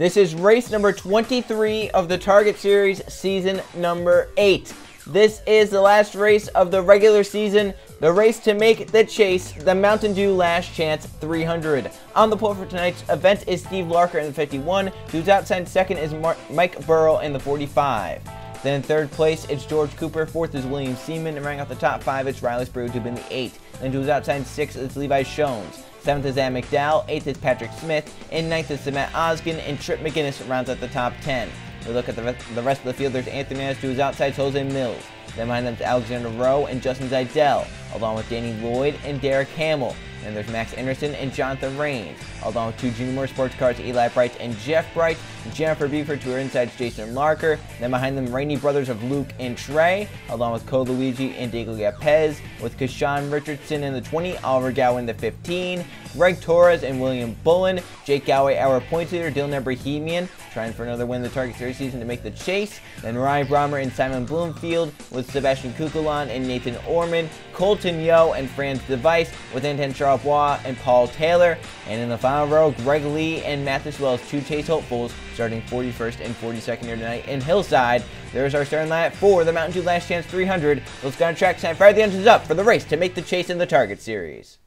This is race number 23 of the Target Series, season number 8. This is the last race of the regular season, the race to make the chase, the Mountain Dew Last Chance 300. On the pole for tonight's event is Steve Larker in the 51, who's outside second is Mike Burrow in the 45. Then in third place, it's George Cooper. Fourth is William Seaman. And rounding out the top 5, it's Riley Sprue in the 8th. Then who's outside 6th, it's Levi Shones. 7th is Adam McDowell. 8th is Patrick Smith. And 9th is Matt Oskin. And Trip McGinnis rounds out the top 10. We look at the rest of the field. There's Anthony Nance, who's outside Jose Mills. Then behind them is Alexander Rowe and Justin Zidell, along with Danny Lloyd and Derek Hamill. And there's Max Anderson and Jonathan Rains, along with two Junior Motorsports cars, Eli Bright and Jeff Bright, Jennifer Buford to her insides, Jason Larker. Then behind them, Rainey brothers of Luke and Trey, along with Cole Luigi and Diego Gapez, with Kashawn Richardson in the 20, Oliver Gow in the 15, Greg Torres and William Bullen, Jake Galloway, our points leader, Dylan Brahimian, trying for another win in the Target Series season to make the chase. Then Ryan Brommer and Simon Bloomfield, with Sebastian Kukulon and Nathan Orman, Colton Yo and Franz Device, with Anton Charlebois and Paul Taylor. And in the final row, Greg Lee and Mathis Wells, two chase hopefuls, starting 41st and 42nd here tonight in Hillside. There's our starting lineup for the Mountain Dew Last Chance 300. Let's go on track and fire the engines up for the race to make the chase in the Target Series.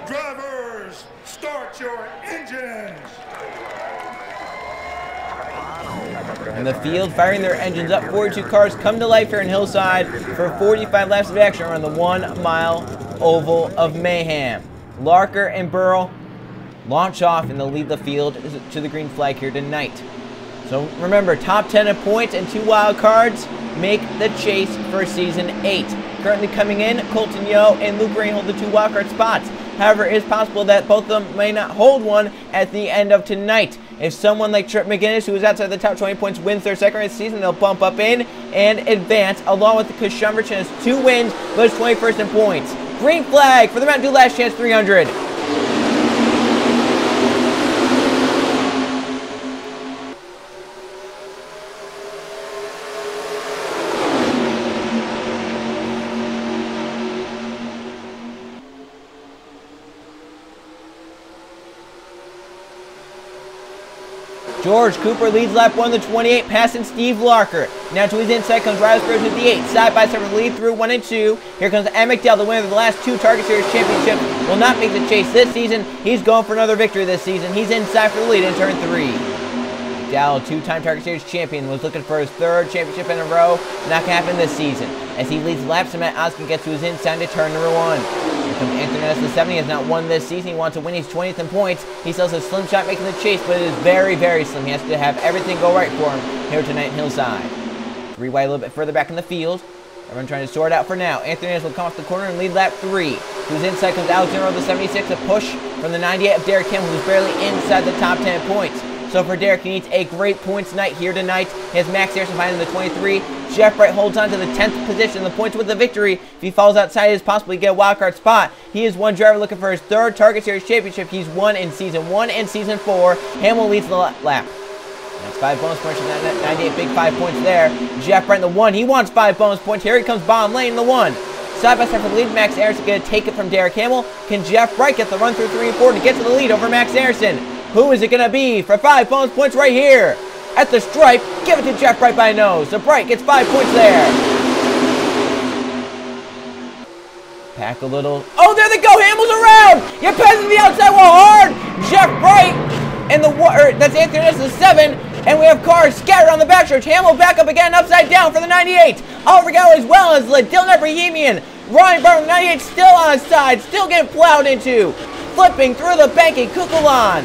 Drivers, start your engines! In the field, firing their engines up, 42 cars come to life here in Hillside for 45 laps of action around the 1 mile oval of mayhem. Larker and Burrow launch off and they'll lead the field to the green flag here tonight. So remember, top 10 of points and 2 wild cards make the chase for season 8. Currently coming in, Colton Yo and Luke Rain hold the 2 wild card spots. However, it is possible that both of them may not hold one at the end of tonight. If someone like Trip McGinnis, who is outside the top 20 points, wins their second race of the season, they'll bump up in and advance, along with the Kashawn Richardson has 2 wins, but is 21st in points. Green flag for the Mountain Dew Last Chance 300. George Cooper leads lap 1 to 28, passing Steve Larker. Now to his inside comes Riley Sprue with the 8. Side by side lead through 1 and 2. Here comes Adam McDowell, the winner of the last 2 Target Series championships. Will not make the chase this season. He's going for another victory this season. He's inside for the lead in turn 3. McDowell, 2-time Target Series champion, was looking for his 3rd championship in a row. Not going to happen this season. As he leads laps, and Matt Oskin gets to his inside to turn number 1. Here comes Anthony Nance, the 70. He has not won this season. He wants to win. He's 20th in points. He still has a slim shot making the chase, but it is very, very slim. He has to have everything go right for him here tonight in Hillside. 3 wide a little bit further back in the field. Everyone trying to sort out for now. Anthony Nance will come off the corner and lead lap 3. To his inside comes Alexander, the 76. A push from the 98 of Derek Campbell, who's barely inside the top 10 points. So for Derek, he needs a great points night here tonight. He has Max Anderson behind him in the 23. Jeff Bright holds on to the 10th position. The points with the victory. If he falls outside, it's possible to get a wildcard spot. He is one driver looking for his 3rd Target Series championship. He's won in Season 1 and Season 4. Hamill leads the lap. That's 5 bonus points from that 98. Big 5 points there. Jeff Bright in the 1. He wants 5 bonus points. Here he comes bottom lane in the 1. Side by side for the lead. Max Anderson going to take it from Derek Hamill. Can Jeff Bright get the run through 3 and 4 to get to the lead over Max Anderson? Who is it going to be for 5 bonus points right here? At the stripe, give it to Jeff Bright by nose. So Bright gets 5 points there. Pack a little. Oh, there they go. Hamill's around. You're passing the outside wall hard. Jeff Bright and that's Anthony Nance, the 7. And we have cars scattered on the backstretch. Hamill back up again, upside down for the 98. Oliver Gow as well as Dylan Brahimian. Ryan Brown, 98, still on his side, still getting plowed into. Flipping through the banking, Kukulon.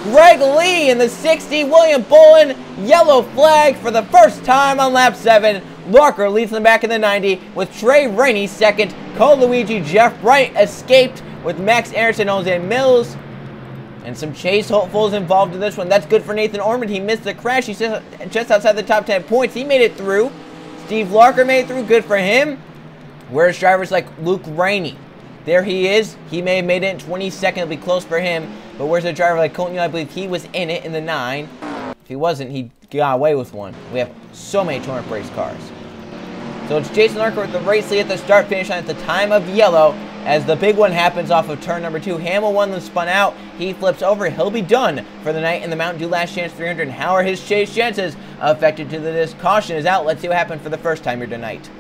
Greg Lee in the 60, William Bullen, yellow flag for the first time on lap 7. Larker leads them back in the 90 with Trey Rainey 2nd. Cole Luigi, Jeff Bright escaped with Max Anderson, Jose Mills. And some chase hopefuls involved in this one. That's good for Nathan Orman. He missed the crash. He's just outside the top 10 points. He made it through. Steve Larker made it through. Good for him. Whereas drivers like Luke Rainey, there he is. He may have made it in 22nd. It'll be close for him. But where's a driver like Colton? I believe he was in it in the 9. If he wasn't, he got away with one. We have so many tournament race cars. So it's Jason Larker with the race lead at the start finish line at the time of yellow. as the big one happens off of turn number 2. Hamill won and spun out. He flips over. He'll be done for the night in the Mountain Dew Last Chance 300. And how are his chase chances affected to this? Caution is out. Let's see what happened for the first time here tonight.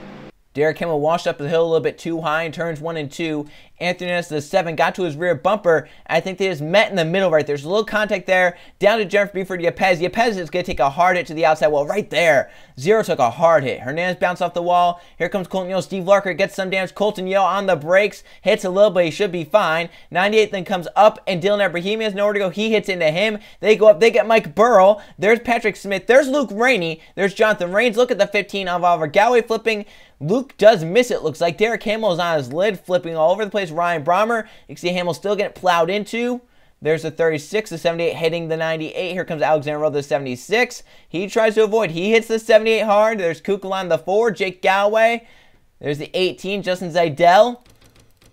Derek Hamill washed up the hill a little bit too high in turns 1 and 2. Anthony Ness, the 7, got to his rear bumper. I think they just met in the middle right there. There's a little contact there. Down to Jennifer Buford, Yepez. Yepez is going to take a hard hit to the outside wall right there. Zero took a hard hit. Hernandez bounced off the wall. Here comes Colton Yeo. Steve Larker gets some damage. Colton Yeo on the brakes. Hits a little, but he should be fine. 98 then comes up, and Dylan Abrahimi has nowhere to go. He hits into him. They go up. They get Mike Burrell. There's Patrick Smith. There's Luke Rainey. There's Jonathan Rains. Look at the 15 of Oliver Galway flipping. Luke does miss it, looks like. Derek Hamill is on his lid, flipping all over the place. Ryan Brommer, you can see Hamill still getting plowed into. There's the 36, the 78 hitting the 98. Here comes Alexander Rowe, the 76. He tries to avoid. He hits the 78 hard. There's Kukulon, the 4. Jake Galloway. There's the 18, Justin Zidell.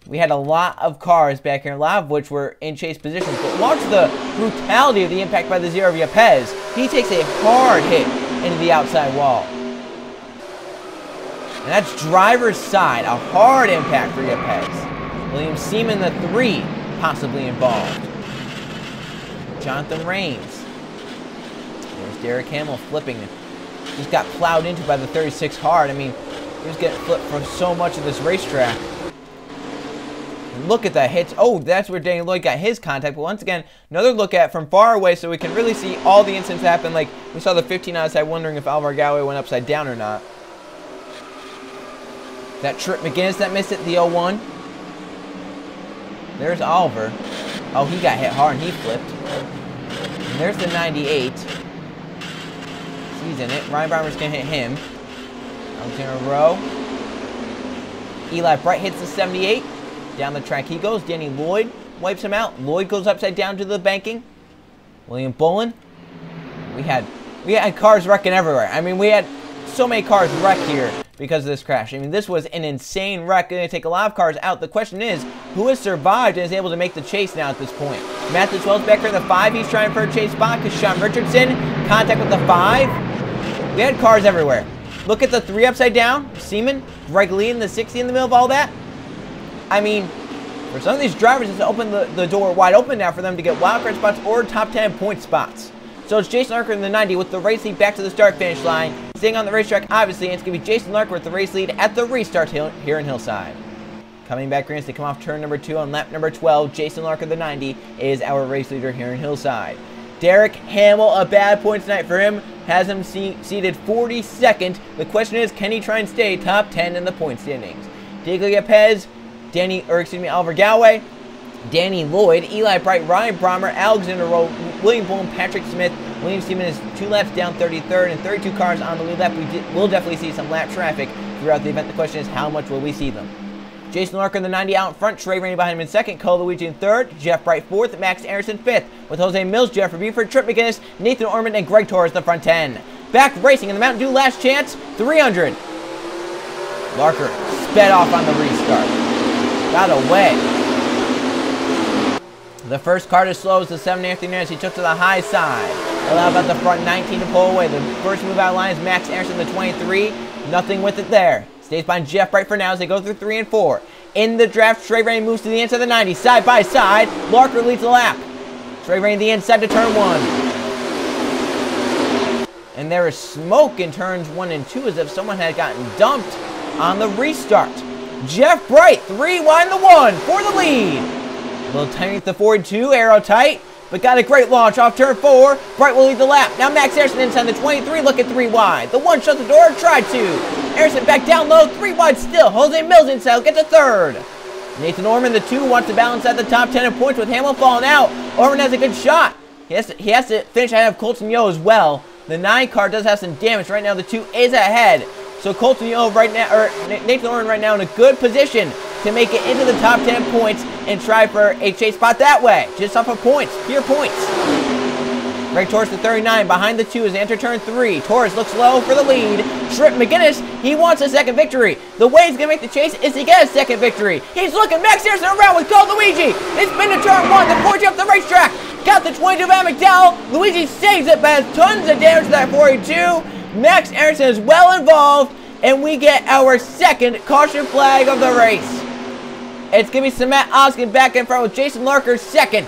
We had a lot of cars back here, a lot of which were in chase positions. But watch the brutality of the impact by the 0 of Yepez. He takes a hard hit into the outside wall. And that's driver's side, a hard impact for Yepez. William Seaman, the 3, possibly involved. Jonathan Rains. There's Derek Hamill flipping. Just got plowed into by the 36 hard. I mean, he was getting flipped for so much of this racetrack. And look at the hits. Oh, that's where Danny Lloyd got his contact. But once again, another look at from far away so we can really see all the incidents happen. Like, we saw the 15 outside, wondering if Alvar Galway went upside down or not. That Trip McGinnis that missed it, the 01. There's Oliver. Oh, he got hit hard and he flipped. And there's the 98. He's in it. Ryan Brommer's going to hit him. Alexander Rowe. Eli Bright hits the 78. Down the track he goes. Danny Lloyd wipes him out. Lloyd goes upside down to the banking. William Bolin. We had cars wrecking everywhere. I mean, we had so many cars wreck here because of this crash. I mean, this was an insane wreck. Going to take a lot of cars out. The question is, who has survived and is able to make the chase now at this point? Matthew Wells back here in the 5. He's trying for a chase spot because Sean Richardson, contact with the 5. We had cars everywhere. Look at the 3 upside down. Seaman, Greg Lee in the 60 in the middle of all that. I mean, for some of these drivers, it's opened the door wide open now for them to get wildcard spots or top 10 point spots. So it's Jason Larker in the 90 with the race lead back to the start-finish line. Staying on the racetrack, obviously, and it's going to be Jason Larker with the race lead at the restart here in Hillside. Coming back green as they come off turn number 2 on lap number 12, Jason Larker, the 90, is our race leader here in Hillside. Derek Hamill, a bad point tonight for him, has him seated 42nd. The question is, can he try and stay top 10 in the point standings? Diego Yepez, Oliver Galway, Danny Lloyd, Eli Bright, Ryan Brommer, Alexander Rowe, William Boone, Patrick Smith. William Seaman is 2 laps down, 33rd, and 32 cars on the lead lap. We'll definitely see some lap traffic throughout the event. The question is, how much will we see them? Jason Larker in the 90 out in front, Trey Rainey behind him in 2nd, Cole Luigi in 3rd, Jeff Bright 4th, Max Anderson 5th, with Jose Mills, Jennifer Buford, Trip McGinnis, Nathan Ormond, and Greg Torres the front 10. Back racing in the Mountain Dew Last Chance 300. Larker sped off on the restart. Got away. The first car to slow is the 7 Anthony Nance. He took to the high side. Allowed about the front 19 to pull away. The first move out of line is Max Anderson, the 23. Nothing with it there. Stays behind Jeff Bright for now as they go through 3 and 4. In the draft, Trey Rainey moves to the inside of the 90. Side by side, Larker leads the lap. Trey Rainey the inside to turn 1. And there is smoke in turns 1 and 2 as if someone had gotten dumped on the restart. Jeff Bright, 3 wide the 1 for the lead. A little tiny at the 4-2, arrow tight, but got a great launch off turn 4. Bright will lead the lap. Now Max Anderson inside the 23, look at 3 wide. The 1 shut the door, tried to. Anderson back down low, 3 wide still. Jose Mills inside, get to 3rd. Nathan Ormond, the 2, wants to balance at the top 10 in points with Hamill falling out. Ormond has a good shot. He has to finish ahead of Colton Yeo as well. The 9 car does have some damage. Right now the 2 is ahead. So Colton Yeo right now, or Nathan Ormond right now in a good position to make it into the top 10 points and try for a chase spot that way. Just off of points, pure points. Greg Torres to 39, behind the 2 as they enter turn 3. Torres looks low for the lead. Trip McGinnis, he wants a second victory. The way he's going to make the chase is to get a second victory. He's looking, Max Anderson around with Cole Luigi. It's been to turn 1, the 40 up the racetrack. Got the 22 Van McDowell. Luigi saves it, but has tons of damage to that 42. Max Anderson is well involved, and we get our second caution flag of the race. It's going to be Samet Oskin back in front with Jason Larker second.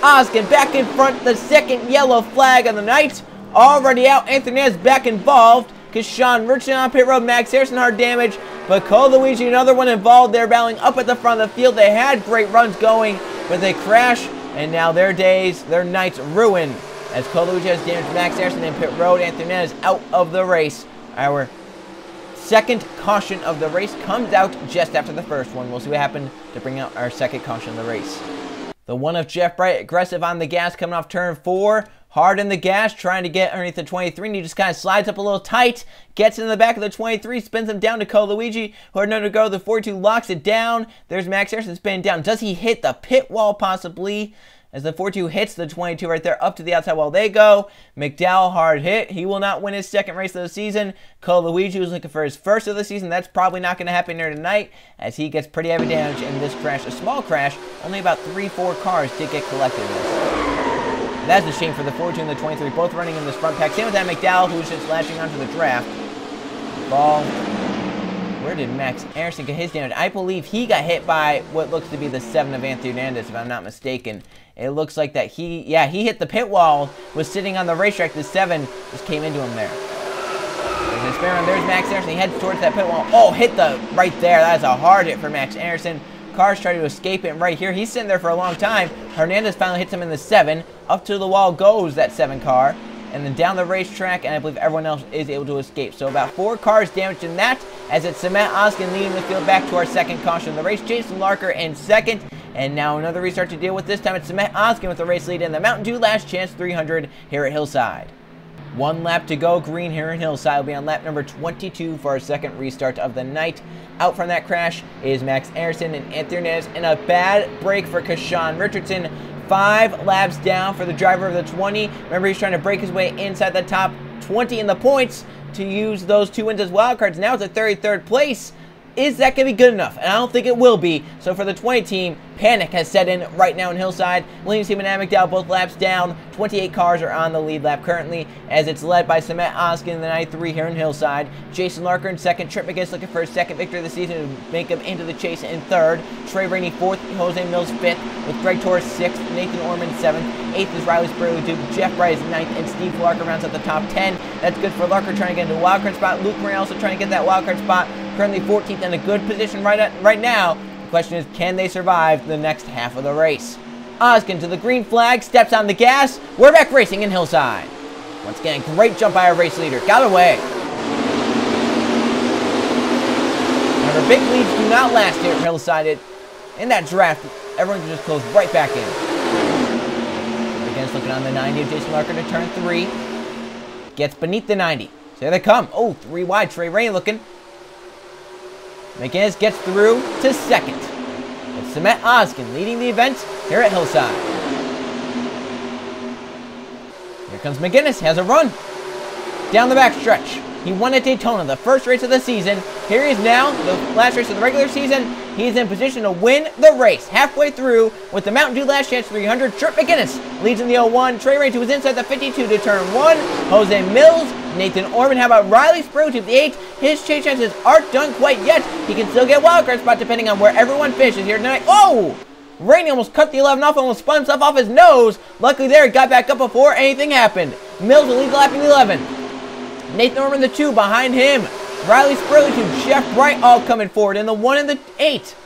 Oskin back in front, the second yellow flag of the night. Already out, Anthony Nez back involved. Sean Richardson on pit road, Max Harrison hard damage. But Cole Luigi, another one involved. They're battling up at the front of the field. They had great runs going, but they crash. And now their days, their nights ruined. As Cole Luigi has damaged Max Harrison in pit road, Anthony Nez out of the race. Our second caution of the race comes out just after the first one. We'll see what happened to bring out our second caution of the race. The one of Jeff Bright, aggressive on the gas, coming off turn 4. Hard in the gas, trying to get underneath the 23, and he just kind of slides up a little tight, gets in the back of the 23, spins him down to Cole Luigi, who had nowhere to go. The 42 locks it down. There's Max Harrison spinning down. Does he hit the pit wall possibly? As the 42 hits the 22 right there up to the outside while they go. McDowell hard hit. He will not win his second race of the season. Cole Luigi was looking for his first of the season. That's probably not going to happen here tonight as he gets pretty heavy damage in this crash. A small crash. Only about 3-4 cars did get collected in this. That's a shame for the 42 and the 23, both running in this front pack. Same with that McDowell, who's just latching onto the draft. Ball. Where did Max Harrison get his damage? I believe he got hit by what looks to be the 7 of Anthony Hernandez, if I'm not mistaken. It looks like that he hit the pit wall, was sitting on the racetrack. The 7 just came into him there. There's a spare run. There's Max Harrison. He heads towards that pit wall. Oh, hit the right there. That's a hard hit for Max Harrison. Cars try to escape it right here. He's sitting there for a long time. Hernandez finally hits him in the 7. Up to the wall goes that 7 car. And then down the racetrack, and I believe everyone else is able to escape. So about 4 cars damaged in that, as it's Samet Oskin leading the field back to our second caution of the race. Jason Larker in second. And now another restart to deal with. This time it's Samet Oskin with the race lead in the Mountain Dew Last Chance 300 here at Hillside. 1 lap to go. Green here in Hillside will be on lap number 22 for our second restart of the night. Out from that crash is Max Harrison and Anthony Hernandez, and a bad break for Sean Richardson. 5 laps down for the driver of the 20. Remember, he's trying to break his way inside the top 20 in the points to use those 2 wins as wild cards. Now it's at 33rd place. Is that going to be good enough? And I don't think it will be. So for the 20 team, panic has set in right now in Hillside. Williams team and McDowell both laps down. 28 cars are on the lead lap currently, as it's led by Samet Oskin in the 93 here in Hillside. Jason Larker in second. Trip McGinnis looking for his second victory of the season to make him into the chase in third. Trey Rainey fourth. Jose Mills fifth, with Greg Torres sixth. Nathan Orman seventh. Eighth is Riley Spurley Duke. Jeff Bright is ninth, and Steve Larker rounds out the top 10. That's good for Larker trying to get into a wildcard spot. Luke Murray also trying to get that wildcard spot. Currently 14th in a good position right now. The question is, can they survive the next half of the race? Oskin to the green flag, steps on the gas. We're back racing in Hillside. Once again, great jump by our race leader. Got away. Remember, big leads do not last here at Hillside. In that draft, everyone can just close right back in. Again, looking on the 90 of Jason Larker to turn 3. Gets beneath the 90. So here they come. Oh, 3 wide. Trey Rainey looking. McGinnis gets through to second. It's Samet Oskin leading the event here at Hillside. Here comes McGinnis, has a run. Down the back stretch. He won at Daytona, the first race of the season. Here he is now, the last race of the regular season. He's in position to win the race. Halfway through with the Mountain Dew Last Chance 300. Trip McGinnis leads in the 01. Trey Rainey was inside the 52 to turn 1. Jose Mills, Nathan Orman. How about Riley Spurley to the 8? His chase chances aren't done quite yet. He can still get wildcard spot depending on where everyone finishes here tonight. Oh! Rainey almost cut the 11 off, almost spun himself off his nose. Luckily there, he got back up before anything happened. Mills will lead the lap in the 11. Nathan Orman the 2 behind him. Riley Spurley to Jeff Bright all coming forward in the 1 and the 8.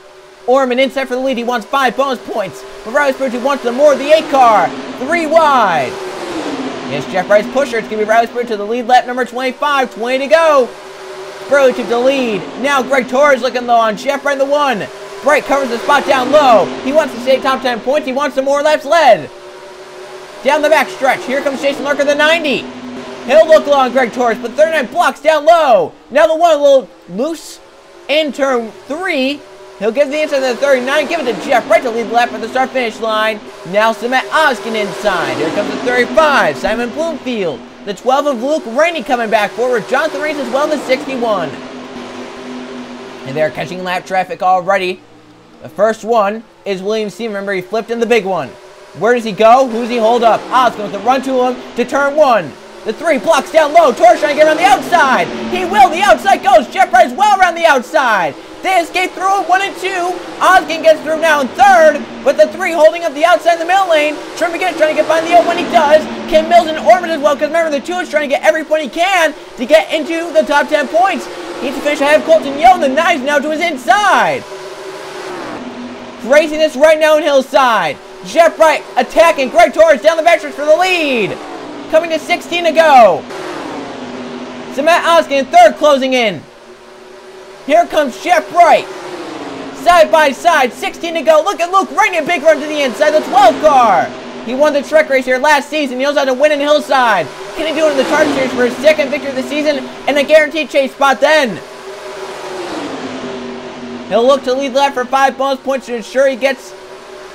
Orman inside for the lead. He wants 5 bonus points. But Riley Spurley wants the more. The 8 car. 3 wide. Here's Jeff Bright's pusher. It's going to be Riley Spurley to the lead lap number 25. 20 to go. Spurley took the lead. Now Greg Torres looking low on Jeff Bright in the 1. Bright covers the spot down low. He wants to stay top 10 points. He wants some more laps led. Down the back stretch. Here comes Jason Larker, the 90. He'll look low on Greg Torres, but 39 blocks down low. Now the 1 a little loose in turn 3. He'll give the inside to the 39. Give it to Jeff Bright to lead the lap at the start-finish line. Now Samet Oskin inside. Here comes the 35. Simon Bloomfield. The 12 of Luke Rainey coming back forward. Jonathan Reigns as well in the 61. And they're catching lap traffic already. The first one is William C. Remember, he flipped in the big one. Where does he go? Who does he hold up? Oskin with the run to him to turn 1. The 3 blocks down low. Torres trying to get around the outside. He will. The outside goes. Jeff Wright is well around the outside. They escape through 1 and 2. Oskin gets through now in 3rd, but the 3 holding up the outside in the middle lane. Trent McGinnis trying to get behind the O when he does. Kim Mills and Orman as well, because remember, the 2 is trying to get every point he can to get into the top 10 points. He needs to finish ahead of Colton Yo, and the 9's now to his inside. Craziness right now in Hillside. Jeff Wright attacking. Greg Torres down the backstretch for the lead. Coming to 16 to go. So Matt Oskin in 3rd, closing in. Here comes Jeff Wright. Side by side, 16 to go. Look at Luke Rainey, a big run to the inside. The 12 car. He won the Trek race here last season. He knows how to win in Hillside. Can he do it in the Target Series for his 2nd victory of the season and a guaranteed chase spot then? He'll look to lead left for 5 bonus points to ensure he gets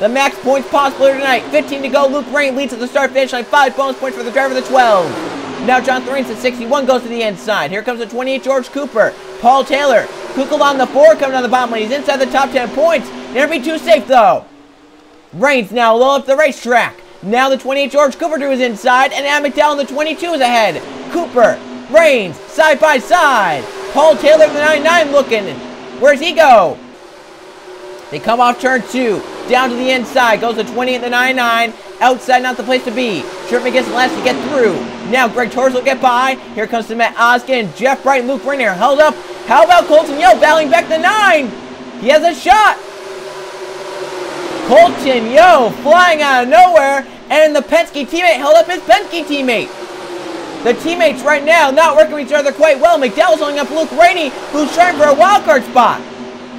the max points possible here tonight. 15 to go. Luke Rainey leads at the start finish line. 5 bonus points for the driver of the 12. Now John Thorines at 61 goes to the inside. Here comes the 28 George Cooper. Paul Taylor. Kukul on the 4 coming down the bottom lane. He's inside the top 10 points. Never be too safe though. Reigns now low up the racetrack. Now the 28 George Cooper to his inside. And Adam McDowell in the 22 is ahead. Cooper, Reigns, side by side. Paul Taylor the 99 looking. Where's he go? They come off turn 2. Down to the inside. Goes the 28 the 99. Outside, not the place to be. Trent McGinnis last to get through. Now Greg Torres will get by. Here comes Matt Oskin. Jeff Wright and Luke Rainier held up. How about Colton Yo battling back the 9? He has a shot. Colton Yo flying out of nowhere. And the Penske teammate held up his Penske teammate. The teammates right now not working with each other quite well. McDowell's holding up Luke Rainey, who's trying for a wild card spot.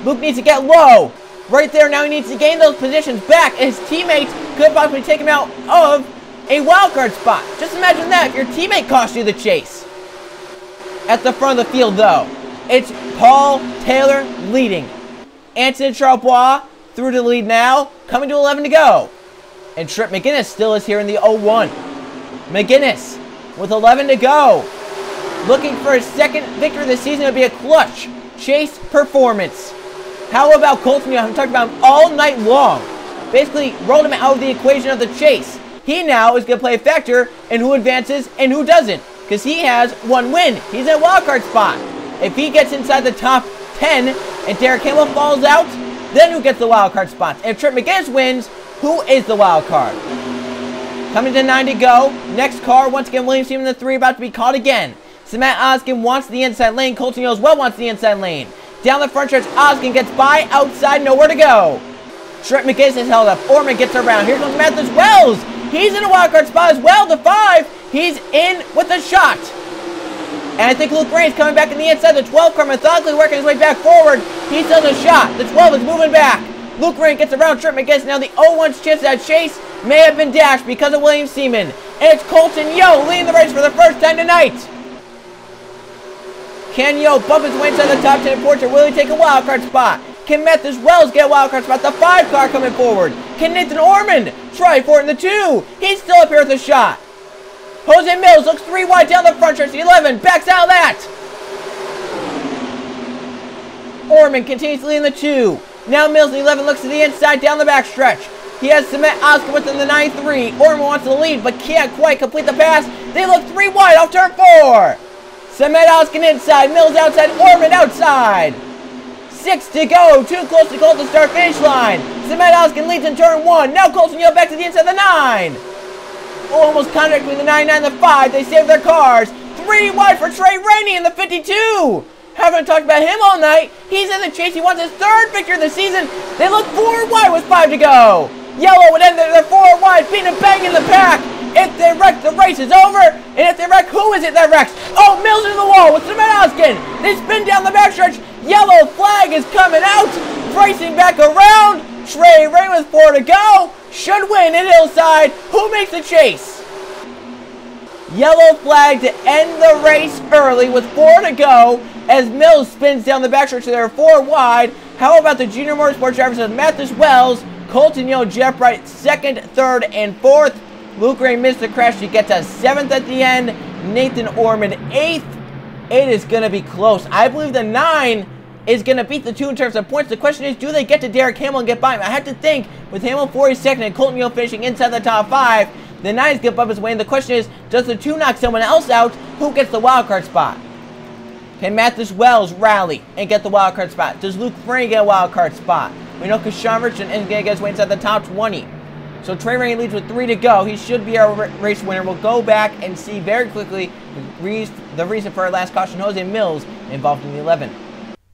Luke needs to get low. Right there, now he needs to gain those positions back. His teammates could possibly take him out of a wildcard spot. Just imagine that if your teammate cost you the chase. At the front of the field, though, it's Paul Taylor leading. Anthony Charbois through to the lead now, coming to 11 to go. And Trent McGinnis still is here in the 0-1. McGinnis with 11 to go. Looking for his 2nd victory of the season. It'll be a clutch chase performance. How about Colton Yo? I'm talking about him all night long. Basically rolled him out of the equation of the chase. He now is going to play a factor in who advances and who doesn't. Because he has 1 win. He's in a wildcard spot. If he gets inside the top 10 and Derek Campbell falls out, then who gets the wildcard spots? And if Trent McGinnis wins, who is the wildcard? Coming to 9 to go. Next car, once again, Williams team in the 3 about to be caught again. So Matt Oskin wants the inside lane. Colton Yo as well wants the inside lane. Down the front stretch, Oskin gets by, outside, nowhere to go. Trent McGinnis is held up. Orman gets around. Here comes Mathis Wells. He's in a wildcard spot as well, the 5. He's in with a shot. And I think Luke Rainey's coming back in the inside. The 12 car methodically working his way back forward. He still has a shot. The 12 is moving back. Luke Rainey gets around Trent McGinnis. Now the 0-1's chance at chase may have been dashed because of William Seaman. And it's Colton Yo leading the race for the first time tonight. Can Yo bump his way inside the top 10 points or will he take a wildcard spot? Can Mathis Wells get a wildcard spot? The 5 car coming forward. Can Nathan Orman try for it in the 2? He's still up here with a shot. Jose Mills looks 3 wide down the front stretch. The 11 backs out of that. Orman continues to lead in the 2. Now Mills in the 11 looks to the inside down the back stretch. He has Cement Oscar within the 9-3. Orman wants to lead but can't quite complete the pass. They look 3 wide off turn 4. Cement Oscar inside. Mills outside. Orman outside. 6 to go. Too close to Colton start finish line. Cement Oscar leads in turn 1. Now Colton Yo back to the inside of the 9. Almost contact between the 99 and the 5. They save their cars. 3 wide for Trey Rainey in the 52. Haven't talked about him all night. He's in the chase. He wants his 3rd victory of the season. They look 4 wide with 5 to go. Yellow would end their 4 wide, beating and banging the pack. If they wreck, the race is over. And if they wreck, who is it that wrecks? Oh, Mills into the wall with Cement Oskin. They spin down the backstretch. Yellow flag is coming out. Racing back around. Trey Rainey with 4 to go. Should win at Hillside. Who makes the chase? Yellow flag to end the race early with 4 to go as Mills spins down the backstretch to their 4 wide. How about the junior motorsport drivers of Mathis Wells, Colton Yo, Jeff Wright, 2nd, 3rd, and 4th. Luke Ray missed the crash to get to 7th at the end. Nathan Orman 8th. It is going to be close. I believe the 9 is going to beat the 2 in terms of points. The question is, do they get to Derek Hamill and get by him? I have to think with Hamill 42nd and Colton Yo finishing inside the top 5, The 9's get up his way, and the question is, does the 2 knock someone else out? Who gets the wildcard spot? Can Mathis Wells rally and get the wildcard spot? Does Luke Rainey get a wildcard spot? We know Kashawn Richardson is going to get his way inside the top 20. So Trey Rainey leads with 3 to go. He should be our race winner. We'll go back and see very quickly the reason for our last caution. Jose Mills involved in the 11.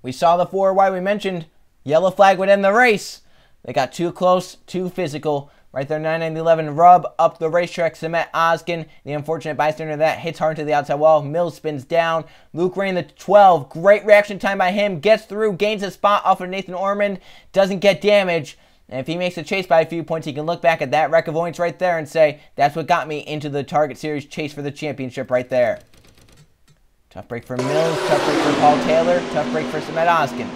We saw the 4 wide we mentioned. Yellow flag would end the race. They got too close, too physical. Right there, 9 and 11 rub up the racetrack. Samet Oskin, the unfortunate bystander that hits hard to the outside wall. Mills spins down. Luke Rainey, the 12. Great reaction time by him. Gets through, gains a spot off of Nathan Ormond. Doesn't get damage. And if he makes a chase by a few points, he can look back at that wreck avoidance right there and say, that's what got me into the Target Series chase for the championship right there. Tough break for Mills. Tough break for Paul Taylor. Tough break for Samet Oskin.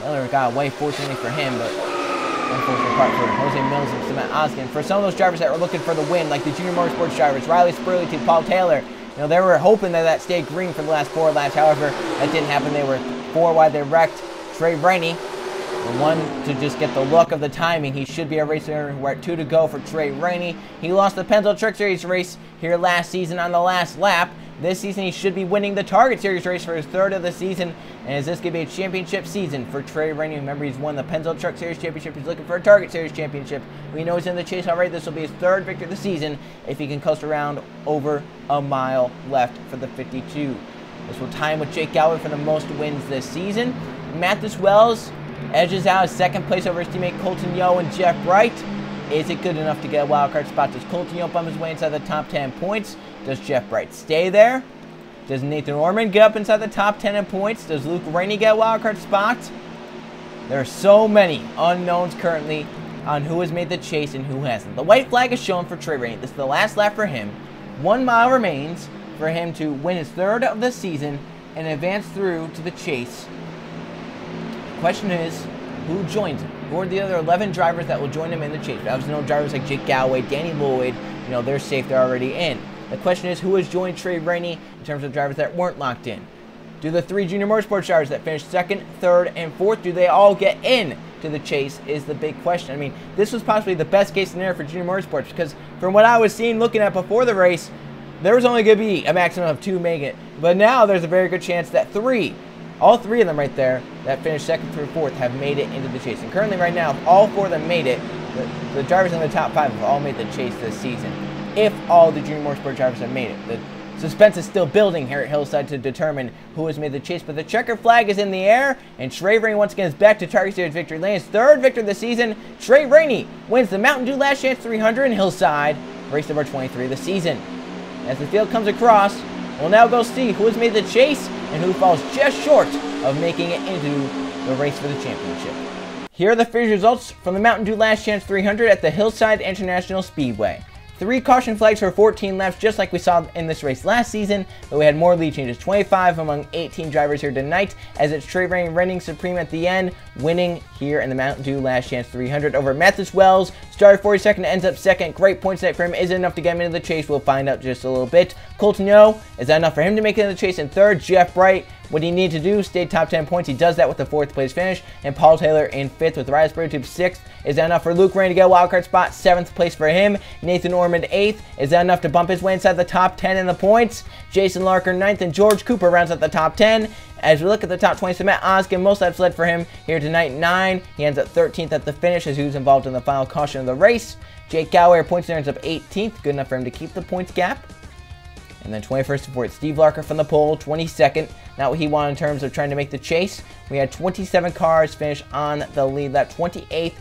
Taylor got away, fortunately for him, but unfortunate part for Jose Mills and Samet Oskin. For some of those drivers that were looking for the win, like the Junior Motorsports drivers, Riley Spurley to Paul Taylor, they were hoping that stayed green for the last 4 laps. However, that didn't happen. They were 4 wide. They wrecked. Trey Rainey, the one to just get the look of the timing. He should be a racer. We're at 2 to go for Trey Rainey. He lost the Pennzoil Truck Series race here last season on the last lap. This season, he should be winning the Target Series race for his 3rd of the season. And is this going to be a championship season for Trey Rainey? Remember, he's won the Pennzoil Truck Series championship. He's looking for a Target Series championship. We know he's in the chase already. This will be his 3rd victory of the season if he can coast around over a mile left for the 52. This will tie him with Jake Galloway for the most wins this season. Mathis Wells edges out his 2nd place over his teammate Colton Yo and Jeff Bright. Is it good enough to get a wildcard spot? Does Colton Yo bump his way inside the top 10 points? Does Jeff Bright stay there? Does Nathan Ormond get up inside the top 10 in points? Does Luke Rainey get a wildcard spot? There are so many unknowns currently on who has made the chase and who hasn't. The white flag is shown for Trey Rainey. This is the last lap for him. 1 mile remains for him to win his 3rd of the season and advance through to the chase. The question is, who joins him? Who are the other 11 drivers that will join him in the chase? Obviously, no drivers like Jake Galloway, Danny Lloyd, they're safe, they're already in. The question is, who has joined Trey Rainey in terms of drivers that weren't locked in? Do the 3 Junior Motorsports drivers that finished 2nd, 3rd, and 4th, do they all get in to the chase is the big question. I mean, this was possibly the best case scenario for Junior Motorsports because from what I was seeing, looking at before the race, there was only going to be a maximum of 2 making it. But now there's a very good chance that 3, all 3 of them right there that finished 2nd through 4th have made it into the chase. And currently right now, if all 4 of them made it, the drivers in the top 5 have all made the chase this season. If all the Junior Motorsport drivers have made it. The suspense is still building here at Hillside to determine who has made the chase, but the checker flag is in the air, and Trey Rainey once again is back to Target Series victory lane. His 3rd victory of the season. Trey Rainey wins the Mountain Dew Last Chance 300 in Hillside, race number 23 of the season. As the field comes across, we'll now go see who has made the chase and who falls just short of making it into the race for the championship. Here are the finish results from the Mountain Dew Last Chance 300 at the Hillside International Speedway. 3 caution flags for 14 laps, just like we saw in this race last season, but we had more lead changes. 25 among 18 drivers here tonight, as it's Trey Rainey reigning supreme at the end, winning here in the Mountain Dew Last Chance 300 over Mathis Wells. Started 42nd, ends up 2nd. Great points tonight for him. Is it enough to get him into the chase? We'll find out just a little bit. Colton Yo, is that enough for him to make it in the chase in 3rd? Jeff Bright, what he needed to do, stayed top 10 points. He does that with the 4th place finish. And Paul Taylor in 5th with Riley Spurley to 6th. Is that enough for Luke Rainey to get a wildcard spot? 7th place for him. Nathan Ormond 8th. Is that enough to bump his way inside the top 10 in the points? Jason Larker 9th, and George Cooper rounds out the top 10. As we look at the top 20, Samet Oskin, most laps led for him here tonight, 9. He ends up 13th at the finish as he was involved in the final caution of the race. Jake Galloway, points there, ends up 18th. Good enough for him to keep the points gap. And then 21st to 4th, Steve Larker from the pole, 22nd. Not what he wanted in terms of trying to make the chase. We had 27 cars finish on the lead lap. 28th,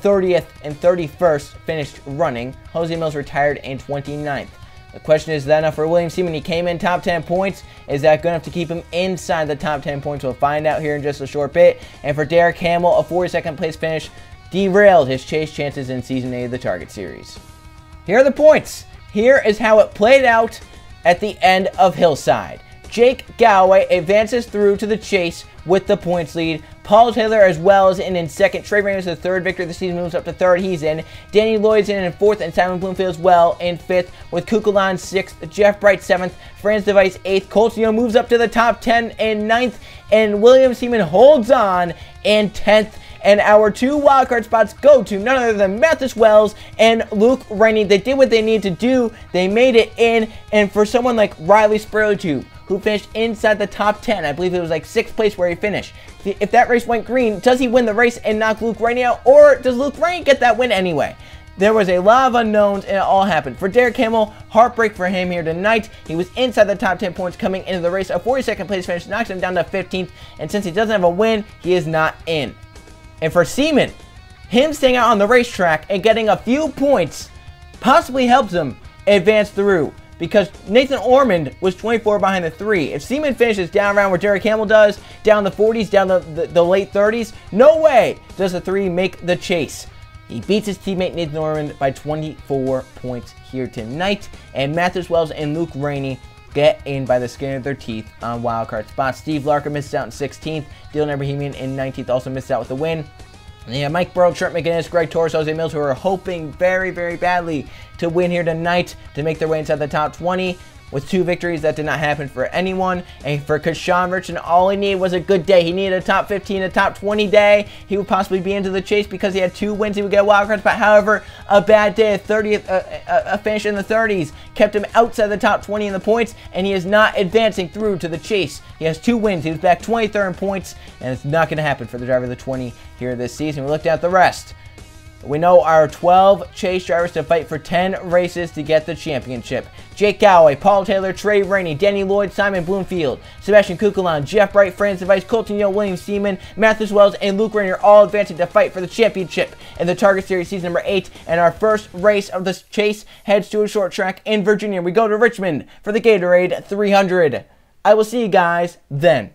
30th, and 31st finished running. Jose Mills retired in 29th. The question is that enough for William Seaman? He came in top 10 points. Is that good enough to keep him inside the top 10 points? We'll find out here in just a short bit. And for Derek Hamill, a 42nd place finish derailed his chase chances in Season 8 of the Target Series. Here are the points. Here is how it played out at the end of Hillside. Jake Galloway advances through to the chase with the points lead. Paul Taylor as well is in 2nd. Trey Rainey is the 3rd victor of the season, moves up to 3rd. He's in. Danny Lloyd's in 4th, and Simon Bloomfield as well in 5th, with Kukulon 6th, Jeff Bright 7th, Franz Device 8th. Colton Yo moves up to the top 10 in 9th, and William Seaman holds on in 10th. And our 2 wildcard spots go to none other than Mathis Wells and Luke Rainey. They did what they needed to do. They made it in. And for someone like Riley Spurlitube, who finished inside the top 10, I believe it was like 6th place where he finished. If that race went green, does he win the race and knock Luke Rainey out? Or does Luke Rainey get that win anyway? There was a lot of unknowns, and it all happened. For Derek Hamill, heartbreak for him here tonight. He was inside the top 10 points coming into the race. A 42nd place finish knocks him down to 15th, and since he doesn't have a win, he is not in. And for Seaman, him staying out on the racetrack and getting a few points possibly helps him advance through, because Nathan Ormond was 24 behind the 3. If Seaman finishes down around where Derek Hamill does, down the 40s, down the late 30s, no way does the 3 make the chase. He beats his teammate Nathan Ormond by 24 points here tonight. And Mathis Wells and Luke Rainey get in by the skin of their teeth on wildcard spots. Steve Larker missed out in 16th. Dylan Abrahamian in 19th also missed out with the win. And you have Mike Burrow, Trent McGinnis, Greg Torres, Jose Mills, who are hoping very, very badly to win here tonight to make their way inside the top 20. With 2 victories, that did not happen for anyone. And for Kashawn Richardson, all he needed was a good day. He needed a top 15, a top 20 day. He would possibly be into the chase because he had 2 wins. He would get a wild card spot. However, a bad day, a finish in the 30s, kept him outside the top 20 in the points, and he is not advancing through to the chase. He has 2 wins. He was back 23rd in points, and it's not going to happen for the driver of the 20 here this season. We looked at the rest. We know our 12 chase drivers to fight for 10 races to get the championship. Jake Galloway, Paul Taylor, Trey Rainey, Danny Lloyd, Simon Bloomfield, Sebastian Kukulon, Jeff Bright, Francis Weiss, Colton Yeo, William Seaman, Mathis Wells, and Luke Rainey are all advancing to fight for the championship in the Target Series season number 8. And our first race of this chase heads to a short track in Virginia. We go to Richmond for the Gatorade 300. I will see you guys then.